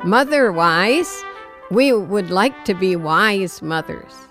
Mother wise. We would like to be wise mothers.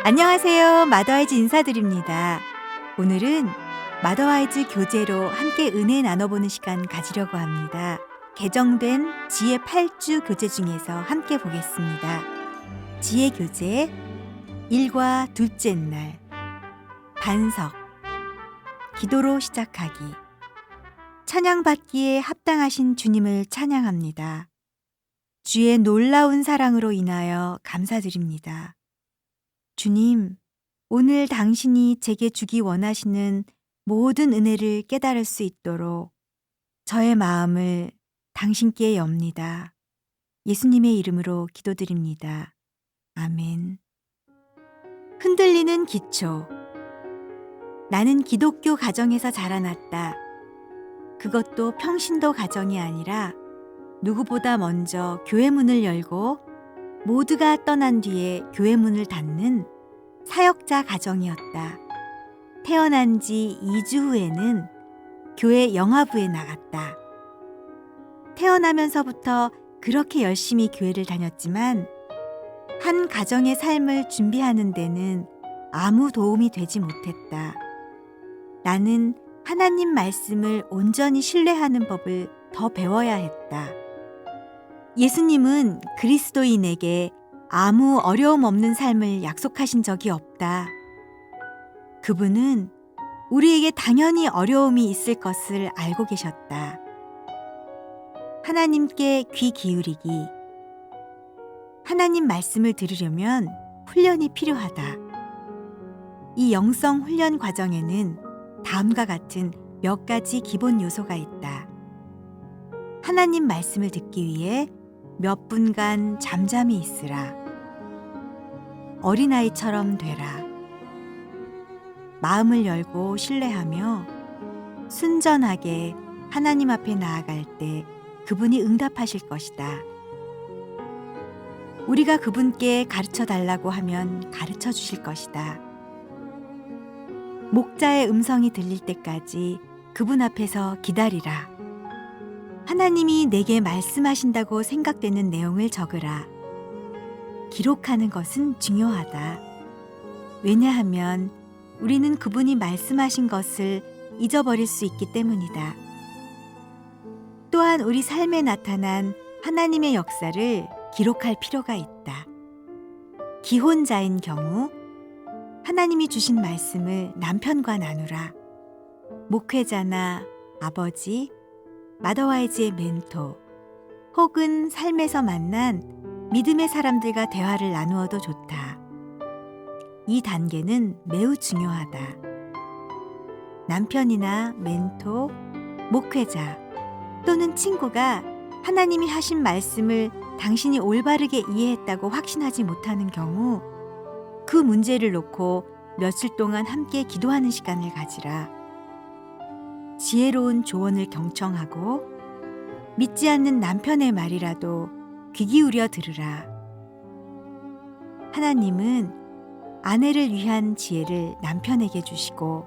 안녕하세요. 마더와이즈 인사드립니다. 오늘은 마더와이즈 교재로 함께 은혜 나눠보는 시간 가지려고 합니다. 개정된 지혜 8주 교재 중에서 함께 보겠습니다. 지혜 교재 1과 둘째 날 반석 기도로 시작하기 찬양받기에 합당하신 주님을 찬양합니다. 주의 놀라운 사랑으로 인하여 감사드립니다. 주님, 오늘 당신이 제게 주기 원하시는 모든 은혜를 깨달을 수 있도록 저의 마음을 당신께 엽니다. 예수님의 이름으로 기도드립니다. 아멘. 흔들리는 기초. 나는 기독교 가정에서 자라났다. 그것도 평신도 가정이 아니라 누구보다 먼저 교회 문을 열고 모두가 떠난 뒤에 교회 문을 닫는 사역자 가정이었다. 태어난 지 2주 후에는 교회 영화부에 나갔다. 태어나면서부터 그렇게 열심히 교회를 다녔지만 한 가정의 삶을 준비하는 데는 아무 도움이 되지 못했다. 나는 하나님 말씀을 온전히 신뢰하는 법을 더 배워야 했다. 예수님은 그리스도인에게 아무 어려움 없는 삶을 약속하신 적이 없다. 그분은 우리에게 당연히 어려움이 있을 것을 알고 계셨다. 하나님께 귀 기울이기. 하나님 말씀을 들으려면 훈련이 필요하다. 이 영성 훈련 과정에는 다음과 같은 몇 가지 기본 요소가 있다. 하나님 말씀을 듣기 위해 몇 분간 잠잠히 있으라. 어린아이처럼 되라. 마음을 열고 신뢰하며 순전하게 하나님 앞에 나아갈 때 그분이 응답하실 것이다. 우리가 그분께 가르쳐 달라고 하면 가르쳐 주실 것이다. 목자의 음성이 들릴 때까지 그분 앞에서 기다리라. 하나님이 내게 말씀하신다고 생각되는 내용을 적으라. 기록하는 것은 중요하다. 왜냐하면 우리는 그분이 말씀하신 것을 잊어버릴 수 있기 때문이다. 또한 우리 삶에 나타난 하나님의 역사를 기록할 필요가 있다. 기혼자인 경우 하나님이 주신 말씀을 남편과 나누라. 목회자나 아버지, 마더와이즈의 멘토 혹은 삶에서 만난 믿음의 사람들과 대화를 나누어도 좋다. 이 단계는 매우 중요하다. 남편이나 멘토, 목회자 또는 친구가 하나님이 하신 말씀을 당신이 올바르게 이해했다고 확신하지 못하는 경우 그 문제를 놓고 며칠 동안 함께 기도하는 시간을 가지라. 지혜로운 조언을 경청하고 믿지 않는 남편의 말이라도 귀 기울여 들으라. 하나님은 아내를 위한 지혜를 남편에게 주시고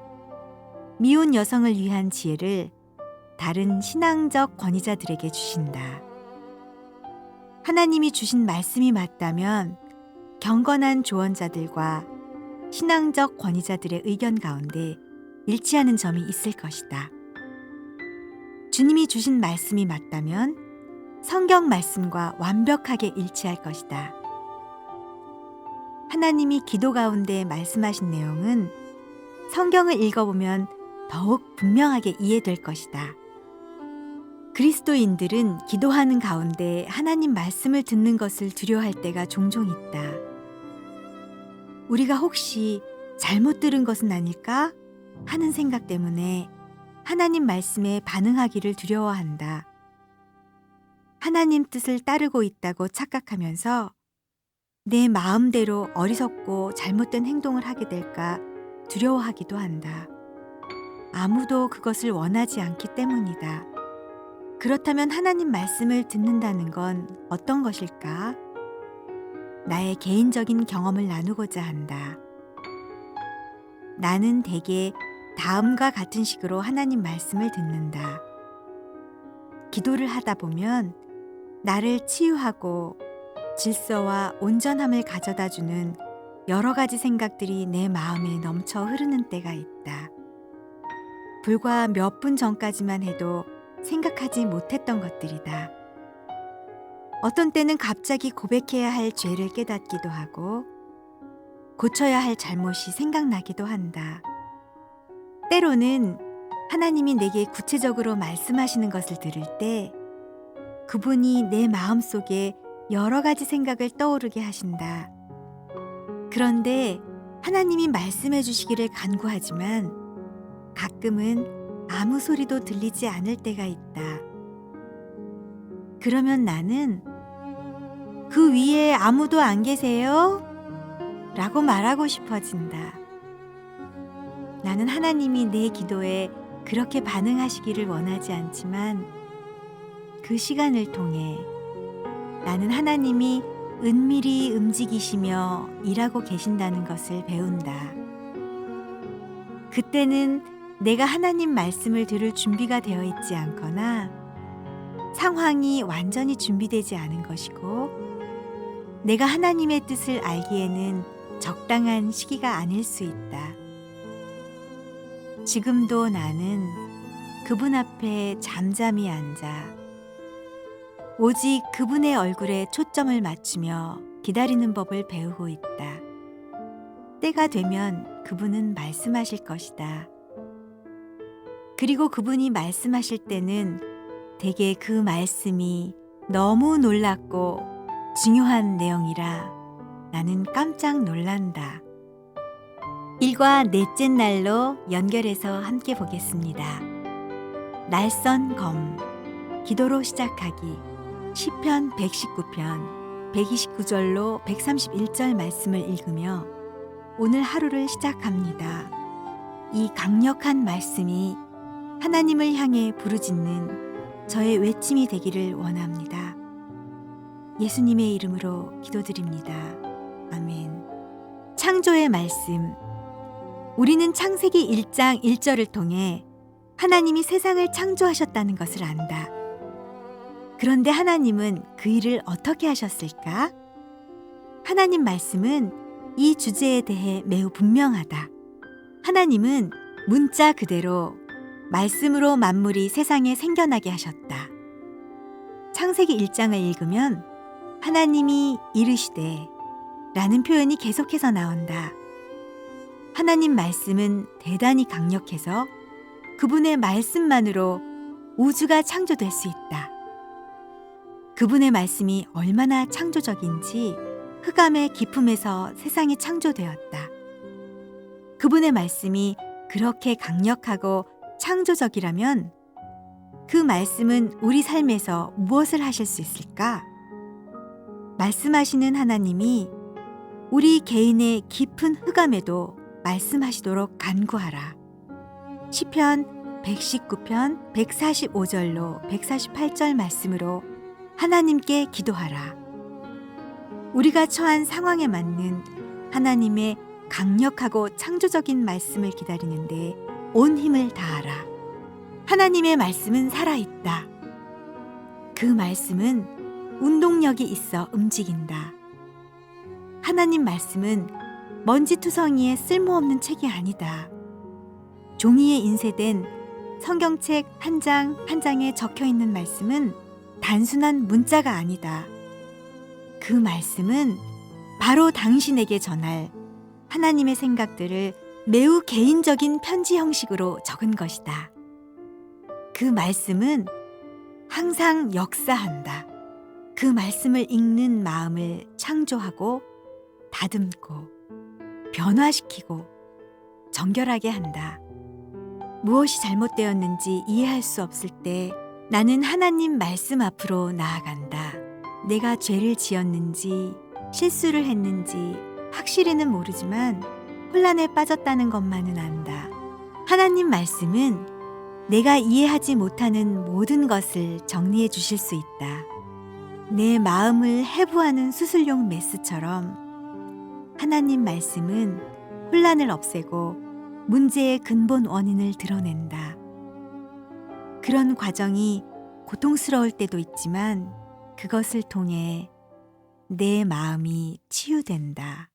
미혼 여성을 위한 지혜를 다른 신앙적 권위자들에게 주신다. 하나님이 주신 말씀이 맞다면 경건한 조언자들과 신앙적 권위자들의 의견 가운데 일치하는 점이 있을 것이다. 주님이 주신 말씀이 맞다면 성경 말씀과 완벽하게 일치할 것이다. 하나님이 기도 가운데 말씀하신 내용은 성경을 읽어보면 더욱 분명하게 이해될 것이다. 그리스도인들은 기도하는 가운데 하나님 말씀을 듣는 것을 두려워할 때가 종종 있다. 우리가 혹시 잘못 들은 것은 아닐까 하는 생각 때문에 하나님 말씀에 반응하기를 두려워한다. 하나님 뜻을 따르고 있다고 착각하면서 내 마음대로 어리석고 잘못된 행동을 하게 될까 두려워하기도 한다. 아무도 그것을 원하지 않기 때문이다. 그렇다면 하나님 말씀을 듣는다는 건 어떤 것일까? 나의 개인적인 경험을 나누고자 한다. 나는 대개 다음과 같은 식으로 하나님 말씀을 듣는다. 기도를 하다 보면 나를 치유하고 질서와 온전함을 가져다 주는 여러 가지 생각들이 내 마음에 넘쳐 흐르는 때가 있다. 불과 몇 분 전까지만 해도 생각하지 못했던 것들이다. 어떤 때는 갑자기 고백해야 할 죄를 깨닫기도 하고 고쳐야 할 잘못이 생각나기도 한다. 때로는 하나님이 내게 구체적으로 말씀하시는 것을 들을 때 그분이 내 마음속에 여러 가지 생각을 떠오르게 하신다. 그런데 하나님이 말씀해 주시기를 간구하지만 가끔은 아무 소리도 들리지 않을 때가 있다. 그러면 나는 그 위에 아무도 안 계세요? 라고 말하고 싶어진다. 나는 하나님이 내 기도에 그렇게 반응하시기를 원하지 않지만 그 시간을 통해 나는 하나님이 은밀히 움직이시며 일하고 계신다는 것을 배운다. 그때는 내가 하나님 말씀을 들을 준비가 되어 있지 않거나 상황이 완전히 준비되지 않은 것이고 내가 하나님의 뜻을 알기에는 적당한 시기가 아닐 수 있다. 지금도 나는 그분 앞에 잠잠히 앉아 오직 그분의 얼굴에 초점을 맞추며 기다리는 법을 배우고 있다. 때가 되면 그분은 말씀하실 것이다. 그리고 그분이 말씀하실 때는 대개 그 말씀이 너무 놀랍고 중요한 내용이라 나는 깜짝 놀란다. 일과 넷째 날로 연결해서 함께 보겠습니다. 날선 검, 기도로 시작하기, 시편 119편 129절로 131절 말씀을 읽으며 오늘 하루를 시작합니다. 이 강력한 말씀이 하나님을 향해 부르짖는 저의 외침이 되기를 원합니다. 예수님의 이름으로 기도드립니다. 아멘. 창조의 말씀. 우리는 창세기 1장 1절을 통해 하나님이 세상을 창조하셨다는 것을 안다. 그런데 하나님은 그 일을 어떻게 하셨을까? 하나님 말씀은 이 주제에 대해 매우 분명하다. 하나님은 문자 그대로 말씀으로 만물이 세상에 생겨나게 하셨다. 창세기 1장을 읽으면 하나님이 이르시되 라는 표현이 계속해서 나온다. 하나님 말씀은 대단히 강력해서 그분의 말씀만으로 우주가 창조될 수 있다. 그분의 말씀이 얼마나 창조적인지 흑암의 깊음에서 세상이 창조되었다. 그분의 말씀이 그렇게 강력하고 창조적이라면 그 말씀은 우리 삶에서 무엇을 하실 수 있을까? 말씀하시는 하나님이 우리 개인의 깊은 흑암에도 말씀하시도록 간구하라. 시편 119편 145절로 148절 말씀으로 하나님께 기도하라. 우리가 처한 상황에 맞는 하나님의 강력하고 창조적인 말씀을 기다리는데 온 힘을 다하라. 하나님의 말씀은 살아있다. 그 말씀은 운동력이 있어 움직인다. 하나님 말씀은 먼지투성이의 쓸모없는 책이 아니다. 종이에 인쇄된 성경책 한 장 한 장에 적혀 있는 말씀은 단순한 문자가 아니다. 그 말씀은 바로 당신에게 전할 하나님의 생각들을 매우 개인적인 편지 형식으로 적은 것이다. 그 말씀은 항상 역사한다. 그 말씀을 읽는 마음을 창조하고 다듬고 변화시키고 정결하게 한다. 무엇이 잘못되었는지 이해할 수 없을 때 나는 하나님 말씀 앞으로 나아간다. 내가 죄를 지었는지 실수를 했는지 확실히는 모르지만 혼란에 빠졌다는 것만은 안다. 하나님 말씀은 내가 이해하지 못하는 모든 것을 정리해 주실 수 있다. 내 마음을 해부하는 수술용 메스처럼 하나님 말씀은 혼란을 없애고 문제의 근본 원인을 드러낸다. 그런 과정이 고통스러울 때도 있지만 그것을 통해 내 마음이 치유된다.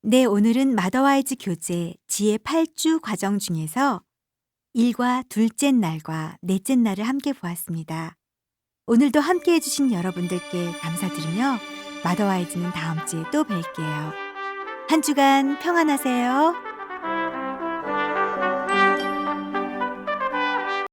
네, 오늘은 마더와이즈 교재 지혜 8주 과정 중에서 1과 둘째 날과 넷째 날을 함께 보았습니다. 오늘도 함께 해주신 여러분들께 감사드리며 마더와이즈는 다음 주에 또 뵐게요. 한 주간 평안하세요.